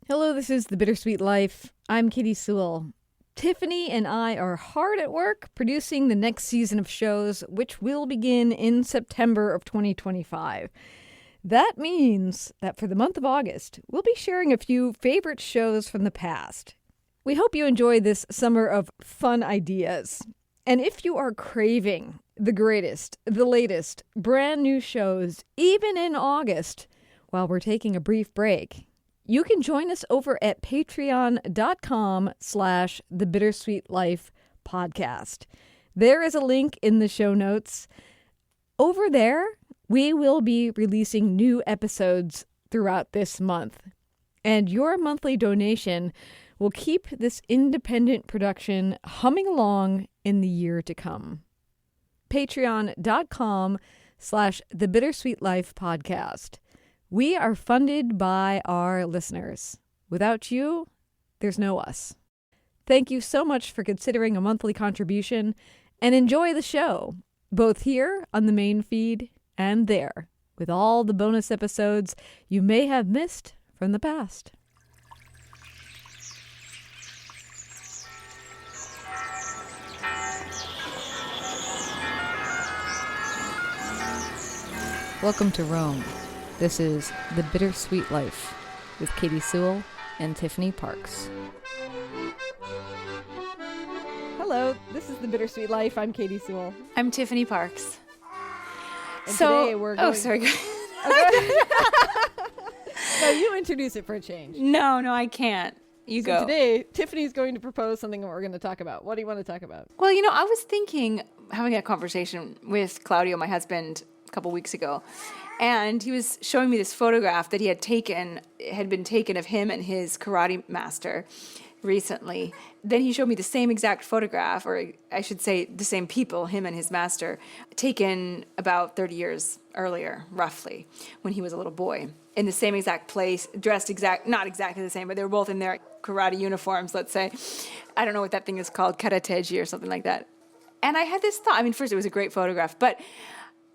Hello, this is The Bittersweet Life. I'm Katy, Sewall. Tiffany and I are hard at work producing the next season of shows, which will begin in September of 2025. That means that for the month of August, we'll be sharing a few favorite shows from the past. We hope you enjoy this summer of fun ideas. And if you are craving the greatest, the latest, brand new shows, even in August, while we're taking a brief break, you can join us over at patreon.com/The Bittersweet Life podcast. There is a link in the show notes. Over there, we will be releasing new episodes throughout this month. And your monthly donation will keep this independent production humming along in the year to come. Patreon.com/The Bittersweet Life podcast. We are funded by our listeners. Without you, there's no us. Thank you so much for considering a monthly contribution, and enjoy the show, both here on the main feed and there, with all the bonus episodes you may have missed from the past. Welcome to Rome. This is The Bittersweet Life with Katy Sewall and Tiffany Parks. Hello, this is The Bittersweet Life. I'm Katy Sewall. I'm Tiffany Parks. And today we're going... Oh, sorry. Okay. No, you introduce it for a change. No, I can't. You go. Today, Tiffany's going to propose something that we're going to talk about. What do you want to talk about? Well, I was thinking, having a conversation with Claudio, my husband, a couple weeks ago, and he was showing me this photograph that had been taken of him and his karate master recently. Then he showed me the same exact photograph, or I should say the same people, him and his master, taken about 30 years earlier, roughly, when he was a little boy, in the same exact place, dressed not exactly the same, but they were both in their karate uniforms, let's say. I don't know what that thing is called, karateji or something like that. And I had this thought, first it was a great photograph, but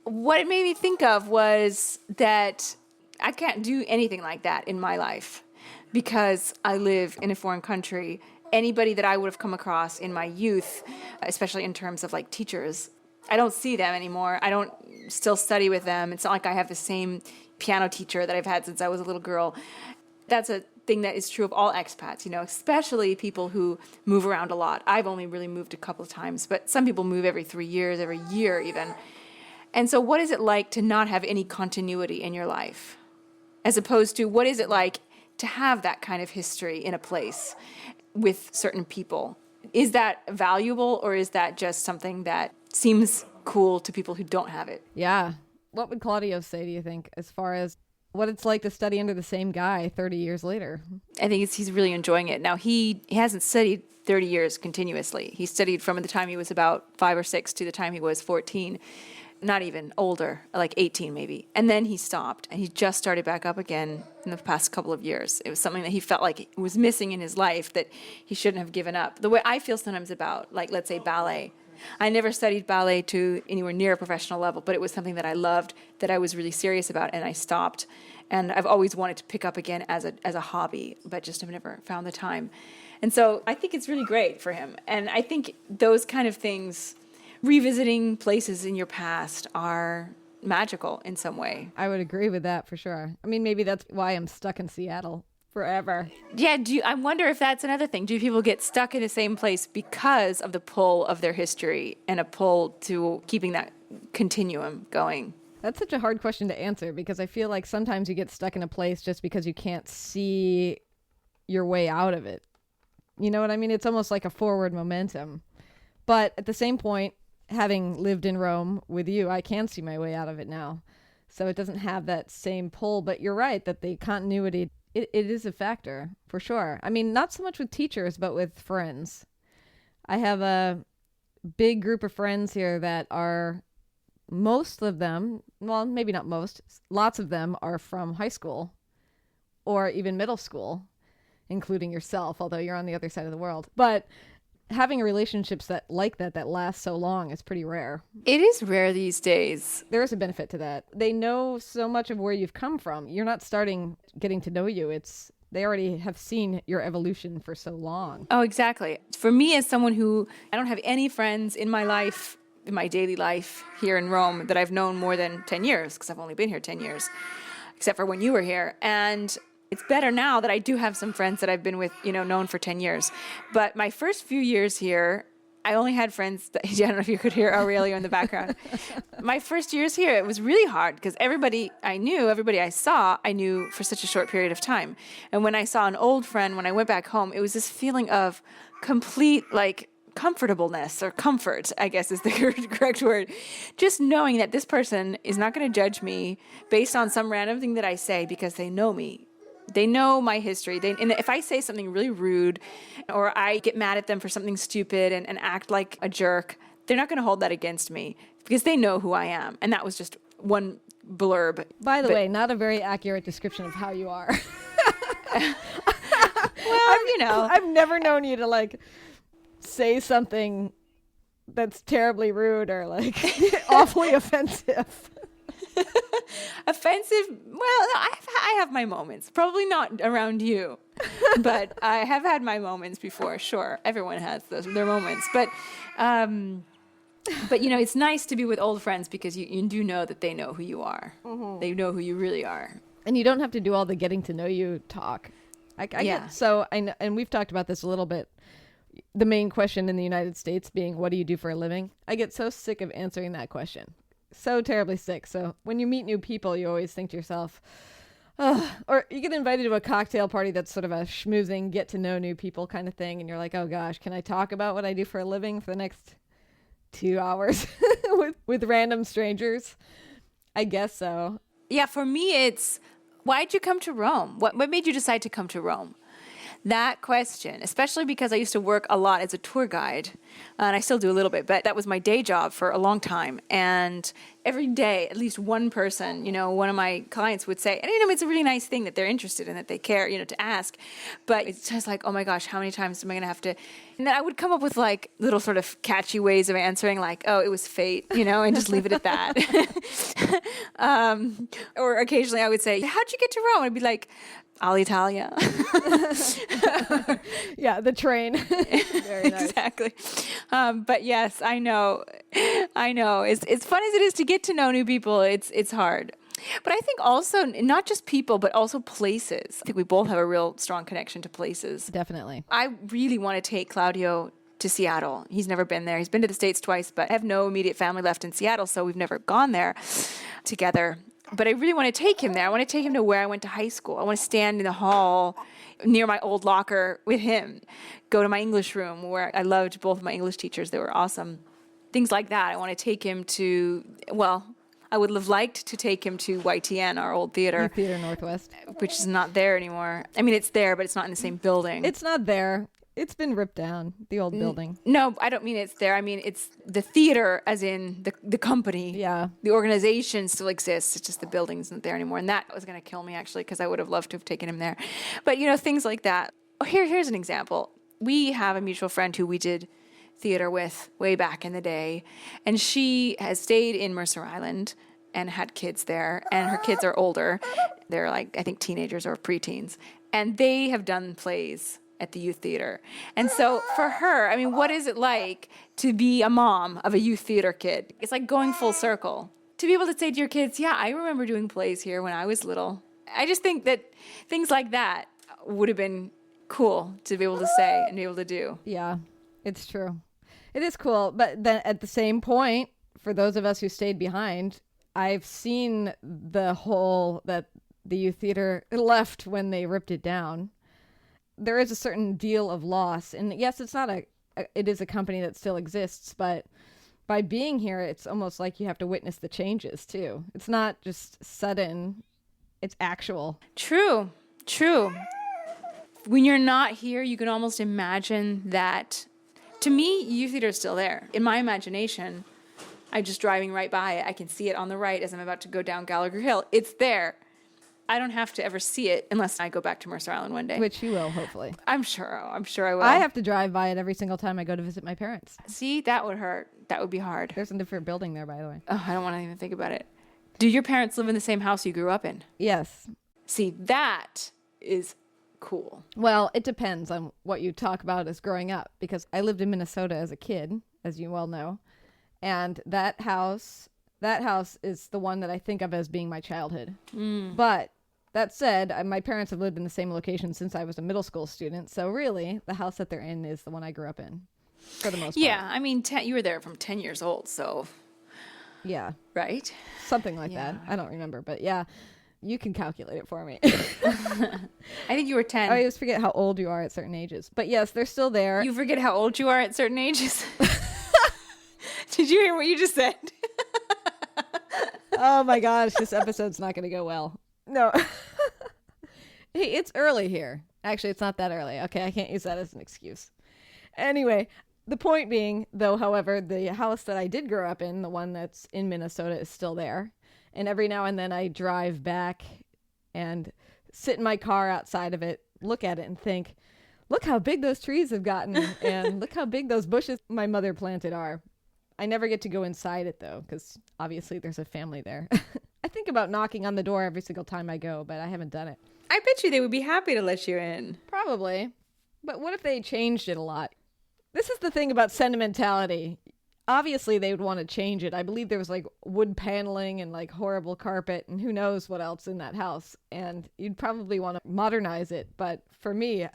what it made me think of was that I can't do anything like that in my life because I live in a foreign country. Anybody that I would have come across in my youth, especially in terms of like teachers, I don't see them anymore. I don't still study with them. It's not like I have the same piano teacher that I've had since I was a little girl. That's a thing that is true of all expats, especially people who move around a lot. I've only really moved a couple of times, but some people move every 3 years, every year even. And so what is it like to not have any continuity in your life? As opposed to what is it like to have that kind of history in a place with certain people? Is that valuable, or is that just something that seems cool to people who don't have it? Yeah. What would Claudio say, do you think, as far as what it's like to study under the same guy 30 years later? I think he's really enjoying it. Now, he hasn't studied 30 years continuously. He studied from the time he was about 5 or 6 to the time he was 14. Not even older, like 18 maybe. And then he stopped, and he just started back up again in the past couple of years. It was something that he felt like was missing in his life that he shouldn't have given up. The way I feel sometimes about, like, let's say ballet. I never studied ballet to anywhere near a professional level, but it was something that I loved, that I was really serious about, and I stopped. And I've always wanted to pick up again as a hobby, but just have never found the time. And so I think it's really great for him. And I think those kind of things, revisiting places in your past, are magical in some way. I would agree with that for sure. Maybe that's why I'm stuck in Seattle forever. Yeah, I wonder if that's another thing. Do people get stuck in the same place because of the pull of their history and a pull to keeping that continuum going? That's such a hard question to answer, because I feel like sometimes you get stuck in a place just because you can't see your way out of it. You know what I mean? It's almost like a forward momentum. But at the same point, having lived in Rome with you, I can see my way out of it now. So it doesn't have that same pull. But you're right that the continuity, it is a factor for sure. Not so much with teachers, but with friends. I have a big group of friends here that are, most of them, well, maybe not most, lots of them are from high school or even middle school, including yourself, although you're on the other side of the world. But having relationships that last so long is pretty rare. It is rare these days. There is a benefit to that. They know so much of where you've come from. You're not starting getting to know you. It's They already have seen your evolution for so long. Oh, exactly. For me, as someone who, I don't have any friends in my life, in my daily life here in Rome that I've known more than 10 years, because I've only been here 10 years, except for when you were here. And it's better now that I do have some friends that I've been with, known for 10 years. But my first few years here, I only had friends that, I don't know if you could hear Aurelio in the background. My first years here, it was really hard because everybody I saw, I knew for such a short period of time. And when I saw an old friend, when I went back home, it was this feeling of complete, comfortableness or comfort, I guess is the correct word. Just knowing that this person is not going to judge me based on some random thing that I say because they know me. They know my history. And if I say something really rude or I get mad at them for something stupid and act like a jerk, they're not going to hold that against me because they know who I am. And that was just one blurb. By the way, not a very accurate description of how you are. Well, I've never known you to say something that's terribly rude or awfully offensive. Offensive. Well, I have my moments. Probably not around you, but I have had my moments before. Sure, everyone has their moments. But it's nice to be with old friends because you do know that they know who you are. Mm-hmm. They know who you really are, and you don't have to do all the getting to know you talk. I get, so I know, and we've talked about this a little bit. The main question in the United States being, "What do you do for a living?" I get so sick of answering that question. So terribly sick. So when you meet new people, you always think to yourself, or you get invited to a cocktail party that's sort of a schmoozing, get to know new people kind of thing. And you're like, oh gosh, can I talk about what I do for a living for the next 2 hours with random strangers? I guess so. Yeah, for me, it's, why'd you come to Rome? What made you decide to come to Rome? That question, especially because I used to work a lot as a tour guide, and I still do a little bit, but that was my day job for a long time. And every day, at least one person, one of my clients would say, and it's a really nice thing that they're interested in, that they care, to ask. But it's just like, oh my gosh, how many times am I going to have to? And then I would come up with little sort of catchy ways of answering, oh, it was fate, and just leave it at that. Or occasionally I would say, how'd you get to Rome? I'd be like, Alitalia. Yeah, the train. Very nice. Exactly. But yes, I know. It's fun as it is to get to know new people. It's hard. But I think also not just people, but also places. I think we both have a real strong connection to places. Definitely. I really want to take Claudio to Seattle. He's never been there. He's been to the States twice, but I have no immediate family left in Seattle, so we've never gone there together. But I really want to take him there. I want to take him to where I went to high school. I want to stand in the hall near my old locker with him, go to my English room where I loved both of my English teachers. They were awesome. Things like that. I want to take him to, I would have liked to take him to YTN, our old theater. Theater Northwest. Which is not there anymore. I mean, it's there, but it's not in the same building. It's not there. It's been ripped down, the old building. No, I don't mean it's there. I mean, it's the theater as in the company. Yeah. The organization still exists. It's just the building's not there anymore. And that was going to kill me, actually, because I would have loved to have taken him there. But, things like that. Oh, here's an example. We have a mutual friend who we did theater with way back in the day. And she has stayed in Mercer Island and had kids there. And her kids are older. They're I think teenagers or preteens. And they have done plays at the youth theater. And so for her, I mean, what is it like to be a mom of a youth theater kid? It's like going full circle. To be able to say to your kids, yeah, I remember doing plays here when I was little. I just think that things like that would have been cool to be able to say and be able to do. Yeah, it's true. It is cool. But then at the same point, for those of us who stayed behind, I've seen the hole that the youth theater left when they ripped it down. There is a certain deal of loss. And yes, it's not it is a company that still exists, but by being here, it's almost like you have to witness the changes too. It's not just sudden, it's actual. True. When you're not here, you can almost imagine that. To me, youth theater is still there. In my imagination, I'm just driving right by it. I can see it on the right as I'm about to go down Gallagher Hill. It's there. I don't have to ever see it unless I go back to Mercer Island one day. Which you will, hopefully. I'm sure I will. I have to drive by it every single time I go to visit my parents. See, that would hurt. That would be hard. There's a different building there, by the way. Oh, I don't want to even think about it. Do your parents live in the same house you grew up in? Yes. See, that is cool. Well, it depends on what you talk about as growing up, because I lived in Minnesota as a kid, as you well know, and that house is the one that I think of as being my childhood. But that said, my parents have lived in the same location since I was a middle school student, so really, the house that they're in is the one I grew up in, for the most part. Yeah, I mean, you were there from 10 years old, so... Yeah. Right? Something like that. I don't remember, but yeah, you can calculate it for me. I think you were 10. I always forget how old you are at certain ages. But yes, they're still there. You forget how old you are at certain ages? Did you hear what you just said? Oh my gosh, this episode's not going to go well. No. Hey, it's early here. Actually, it's not that early. Okay, I can't use that as an excuse. Anyway, the point being, though, however, the house that I did grow up in, the one that's in Minnesota, is still there. And every now and then I drive back and sit in my car outside of it, look at it and think, look how big those trees have gotten and look how big those bushes my mother planted are. I never get to go inside it, though, because obviously there's a family there. I think about knocking on the door every single time I go, but I haven't done it. I bet you they would be happy to let you in. Probably. But what if they changed it a lot? This is the thing about sentimentality. Obviously, they would want to change it. I believe there was like wood paneling and like horrible carpet and who knows what else in that house. And you'd probably want to modernize it. But for me,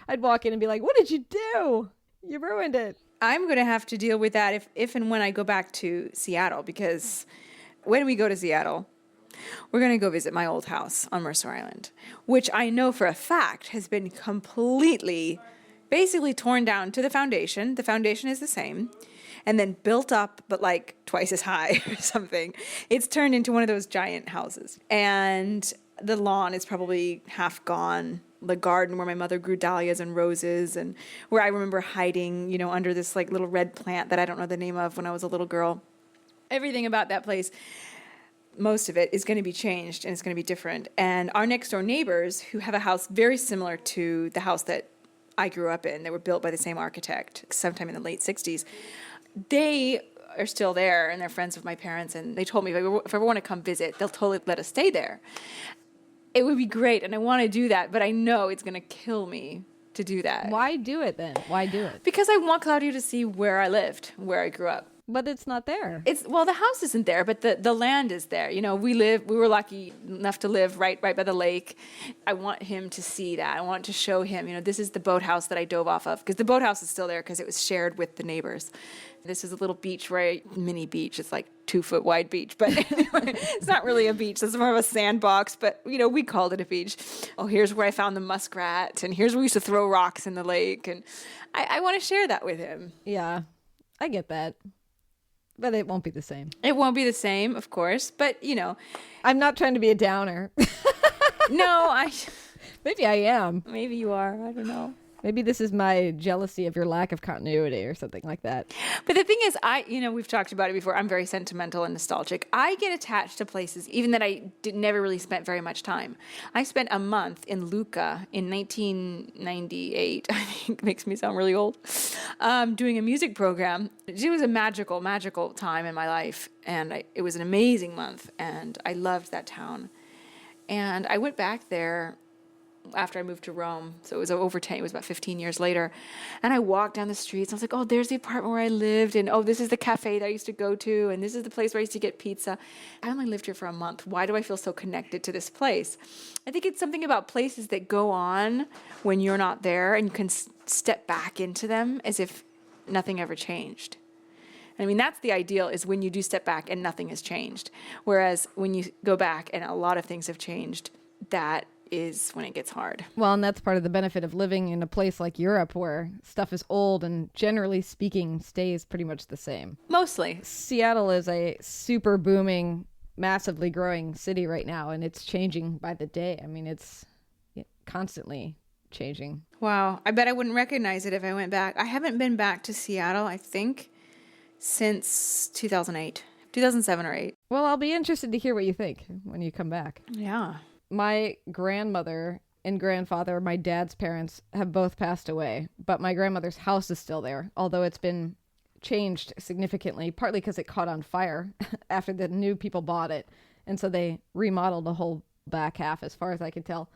I'd walk in and be like, what did you do? You ruined it. I'm going to have to deal with that if and when I go back to Seattle, because when we go to Seattle, we're going to go visit my old house on Mercer Island, which I know for a fact has been completely, basically torn down to the foundation. The foundation is the same. And then built up, but like twice as high or something. It's turned into one of those giant houses. And the lawn is probably half gone. The garden where my mother grew dahlias and roses, and where I remember hiding, you know, under this like little red plant that I don't know the name of when I was a little girl. Everything about that place, most of it is going to be changed and it's going to be different. And our next door neighbors, who have a house very similar to the house that I grew up in, they were built by the same architect sometime in the late 60s. They are still there and they're friends with my parents, and they told me if I ever want to come visit, they'll totally let us stay there. It would be great, and I want to do that, but I know it's going to kill me to do that. Why do it then? Why do it? Because I want Claudio to see where I lived, where I grew up. But it's not there. Well, the house isn't there, but the land is there. You know, we were lucky enough to live right by the lake. I want him to see that. I want to show him, you know, this is the boathouse that I dove off of, because the boathouse is still there because it was shared with the neighbors. This is a little beach mini beach. It's like 2-foot wide beach, but anyway, it's not really a beach. It's more of a sandbox, but you know, we called it a beach. Oh, here's where I found the muskrat, and here's where we used to throw rocks in the lake. And I want to share that with him. Yeah, I get that. But it won't be the same. It won't be the same, of course, but you know. I'm not trying to be a downer. No, Maybe I am. Maybe you are. I don't know. Maybe this is my jealousy of your lack of continuity or something like that. But the thing is, we've talked about it before. I'm very sentimental and nostalgic. I get attached to places, even that I never really spent very much time. I spent a month in Lucca in 1998. I think it makes me sound really old. Doing a music program. It was a magical, magical time in my life. And it was an amazing month. And I loved that town. And I went back there after I moved to Rome. So it was it was about 15 years later. And I walked down the streets. And I was like, oh, there's the apartment where I lived. And oh, this is the cafe that I used to go to. And this is the place where I used to get pizza. I only lived here for a month. Why do I feel so connected to this place? I think it's something about places that go on when you're not there, and you can step back into them as if nothing ever changed. I mean, that's the ideal, is when you do step back and nothing has changed. Whereas when you go back and a lot of things have changed, that is when it gets hard. Well, and that's part of the benefit of living in a place like Europe, where stuff is old and generally speaking stays pretty much the same. Mostly. Seattle is a super booming, massively growing city right now, and it's changing by the day. I mean, it's constantly changing. Wow. I bet I wouldn't recognize it if I went back. I haven't been back to Seattle, I think, since 2007 or 2008. Well, I'll be interested to hear what you think when you come back. Yeah. My grandmother and grandfather, my dad's parents, have both passed away, but my grandmother's house is still there, although it's been changed significantly, partly because it caught on fire after the new people bought it, and so they remodeled the whole back half, as far as I can tell.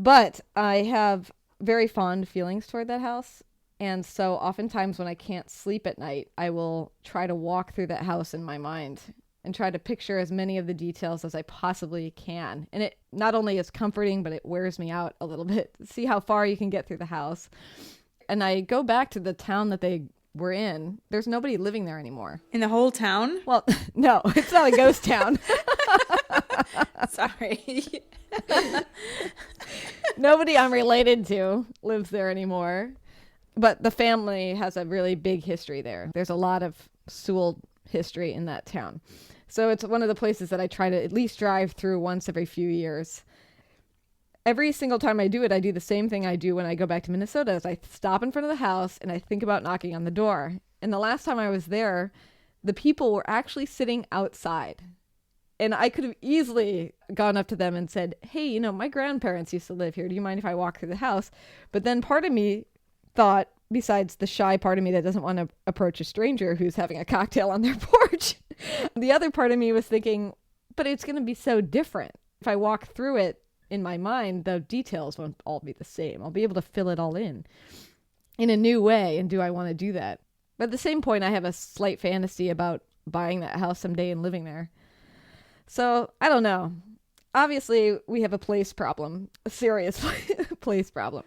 But I have very fond feelings toward that house. And so oftentimes when I can't sleep at night, I will try to walk through that house in my mind and try to picture as many of the details as I possibly can. And it not only is comforting, but it wears me out a little bit. See how far you can get through the house. And I go back to the town that they were in. There's nobody living there anymore. In the whole town? Well, no, it's not a ghost town. Sorry. Nobody I'm related to lives there anymore. But the family has a really big history there. There's a lot of Sewall history in that town. So it's one of the places that I try to at least drive through once every few years. Every single time I do it, I do the same thing I do when I go back to Minnesota. Is I stop in front of the house and I think about knocking on the door. And the last time I was there, the people were actually sitting outside. And I could have easily gone up to them and said, hey, my grandparents used to live here. Do you mind if I walk through the house? But then part of me thought, besides the shy part of me that doesn't want to approach a stranger who's having a cocktail on their porch, the other part of me was thinking, but it's going to be so different. If I walk through it in my mind, the details won't all be the same. I'll be able to fill it all in a new way. And do I want to do that? But at the same point, I have a slight fantasy about buying that house someday and living there. So I don't know. Obviously, we have a place problem, a serious place problem.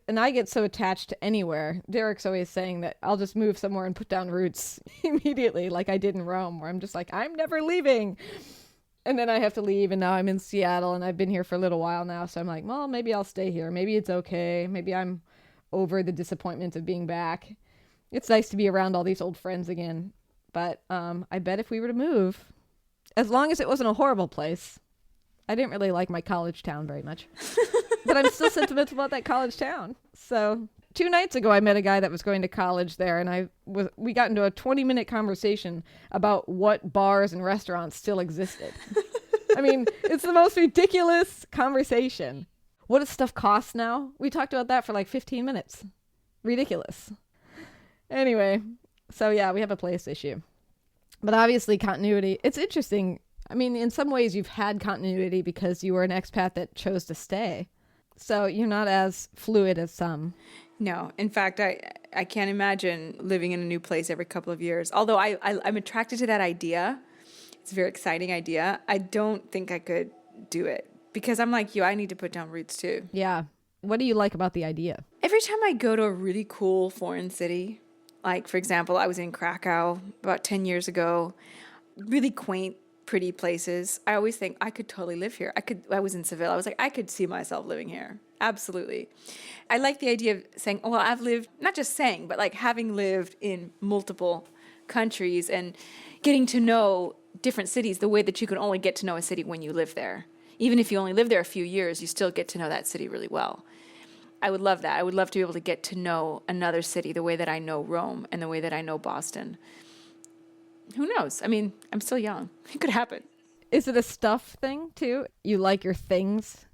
And I get so attached to anywhere. Derek's always saying that I'll just move somewhere and put down roots immediately, like I did in Rome, where I'm just like, I'm never leaving. And then I have to leave, and now I'm in Seattle, and I've been here for a little while now. So I'm like, well, maybe I'll stay here. Maybe it's okay. Maybe I'm over the disappointment of being back. It's nice to be around all these old friends again. But I bet if we were to move, as long as it wasn't a horrible place. I didn't really like my college town very much. But I'm still sentimental about that college town. So 2 nights ago, I met a guy that was going to college there, and we got into a 20-minute conversation about what bars and restaurants still existed. I mean, it's the most ridiculous conversation. What does stuff cost now? We talked about that for like 15 minutes. Ridiculous. Anyway, so yeah, we have a place issue. But obviously continuity, it's interesting. I mean, in some ways you've had continuity because you were an expat that chose to stay. So you're not as fluid as some. No. In fact, I can't imagine living in a new place every couple of years. Although I'm attracted to that idea. It's a very exciting idea. I don't think I could do it because I'm like you. I need to put down roots too. Yeah. What do you like about the idea? Every time I go to a really cool foreign city, like, for example, I was in Krakow about 10 years ago, really quaint, pretty places. I always think I could totally live here. I was in Seville. I was like, I could see myself living here. Absolutely. I like the idea of saying, well, I've lived, not just saying, but like having lived in multiple countries and getting to know different cities the way that you can only get to know a city when you live there. Even if you only live there a few years, you still get to know that city really well. I would love that. I would love to be able to get to know another city the way that I know Rome and the way that I know Boston. Who knows? I mean, I'm still young. It could happen. Is it a stuff thing too? You like your things?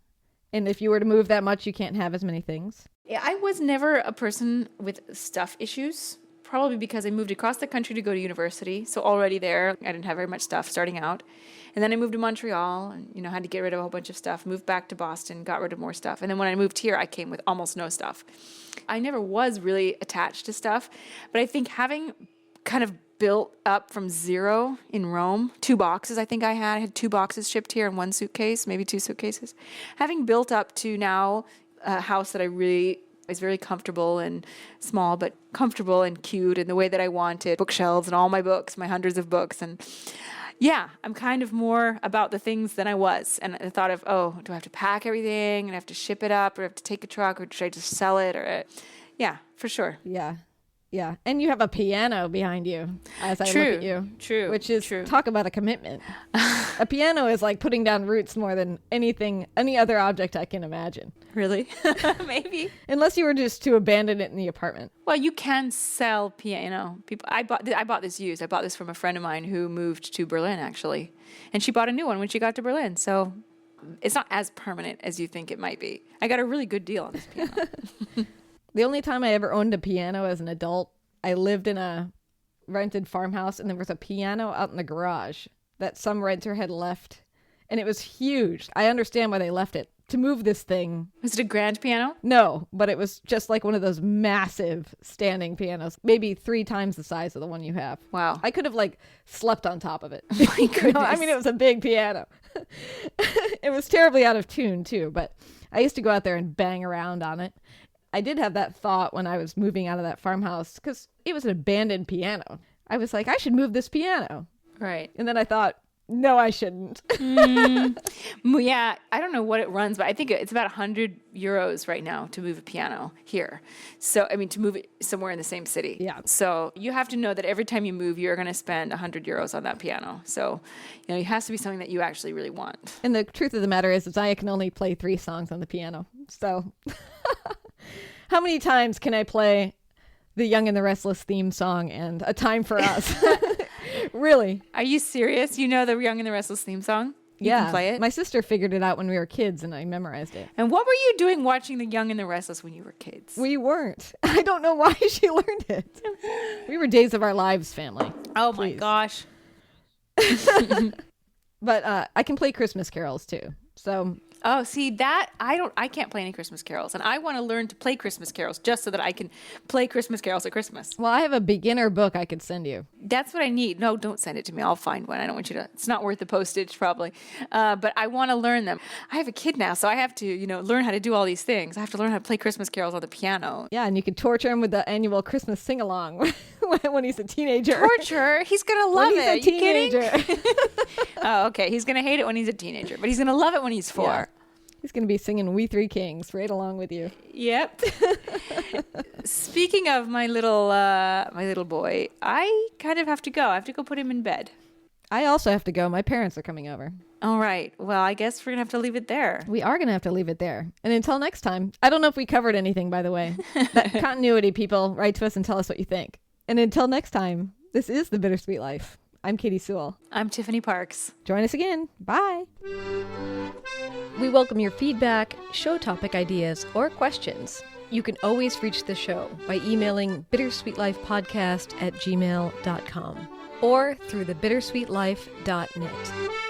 And if you were to move that much, you can't have as many things? Yeah, I was never a person with stuff issues, probably because I moved across the country to go to university. So already there, I didn't have very much stuff starting out. And then I moved to Montreal and, had to get rid of a whole bunch of stuff. Moved back to Boston, got rid of more stuff. And then when I moved here, I came with almost no stuff. I never was really attached to stuff. But I think having kind of built up from zero in Rome, 2 boxes I think I had 2 boxes shipped here and 1 suitcase, maybe 2 suitcases. Having built up to now a house that I really is very comfortable and small, but comfortable and cute in the way that I wanted, bookshelves and all my books, my hundreds of books. And yeah, I'm kind of more about the things than I was. And I thought of, oh, do I have to pack everything and I have to ship it up or I have to take a truck or should I just sell it? Or yeah, for sure. Yeah. Yeah. And you have a piano behind you as I look at you. True. Which is, talk about a commitment. A piano is like putting down roots more than any other object I can imagine. Really? Maybe. Unless you were just to abandon it in the apartment. Well, you can sell piano. People, I bought this used. I bought this from a friend of mine who moved to Berlin, actually. And she bought a new one when she got to Berlin. So it's not as permanent as you think it might be. I got a really good deal on this piano. The only time I ever owned a piano as an adult, I lived in a rented farmhouse and there was a piano out in the garage that some renter had left. and it was huge. I understand why they left it. To move this thing. Was it a grand piano? No, but it was just like one of those massive standing pianos, maybe 3 times the size of the one you have. Wow. I could have like slept on top of it. My goodness. I mean, it was a big piano. It was terribly out of tune too, but I used to go out there and bang around on it. I did have that thought when I was moving out of that farmhouse because it was an abandoned piano. I was like, I should move this piano. Right. And then I thought, no, I shouldn't. Yeah, I don't know what it runs, but I think it's about €100 right now to move a piano here. So, I mean, to move it somewhere in the same city. Yeah. So you have to know that every time you move, you're going to spend €100 on that piano. So, it has to be something that you actually really want. And the truth of the matter is I can only play 3 songs on the piano. So how many times can I play the Young and the Restless theme song and A Time for Us? Really? Are you serious? You know the Young and the Restless theme song? You can play it? My sister figured it out when we were kids and I memorized it. And what were you doing watching the Young and the Restless when you were kids? We weren't. I don't know why she learned it. We were Days of Our Lives family. Oh Please. my gosh. But I can play Christmas carols too. So Oh, see that I can't play any Christmas carols, and I want to learn to play Christmas carols just so that I can play Christmas carols at Christmas. well, I have a beginner book I could send you. That's what I need. No, don't send it to me. I'll find one. I don't want you to. It's not worth the postage probably, but I want to learn them. I have a kid now, so I have to learn how to do all these things. I have to learn how to play Christmas carols on the piano. Yeah, and you could torture him with the annual Christmas sing-along when he's a teenager. Torture? He's gonna love when it. he's a teenager. You kidding? Oh, okay. He's gonna hate it when he's a teenager, but he's gonna love it when he's 4. Yeah. He's going to be singing We Three Kings right along with you. Yep. Speaking of my little boy, I kind of have to go. I have to go put him in bed. I also have to go. My parents are coming over. All right. Well, I guess we're going to have to leave it there. We are going to have to leave it there. And until next time, I don't know if we covered anything, by the way. That continuity, people, write to us and tell us what you think. And until next time, this is The Bittersweet Life. I'm Katy Sewall. I'm Tiffany Parks. Join us again. Bye. We welcome your feedback, show topic ideas, or questions. You can always reach the show by emailing bittersweetlifepodcast@gmail.com or through thebittersweetlife.net.